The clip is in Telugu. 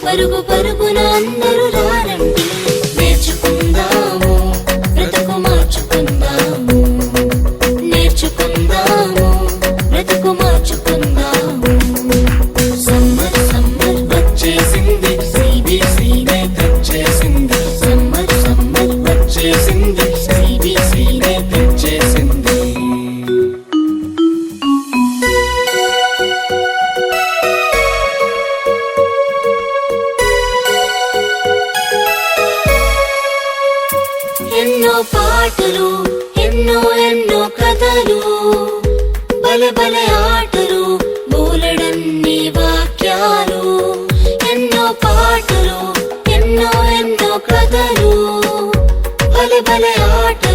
పరుగు పరుగున అందరూ రారండి, నేర్చుకుందాము బ్రతుకు మార్చుకుందాము, నేర్చుకుందాము బ్రతుకు మార్చుకుందాము. సమ్మర్ సమ్మర్ వచ్చేసింది, సిబిసినే తెచ్చేసింది. సమ్మర్ సమ్మర్ వచ్చేసింది, సిబిసినే తెచ్చేసింది. ఎన్నో పాటలు, ఎన్నో ఎన్నో కథలు, బలె బలె ఆటలు, బోలెడన్ని వాక్యాలు. ఎన్నో పాటలు, ఎన్నో ఎన్నో కథలు, బలె బలె ఆటలు.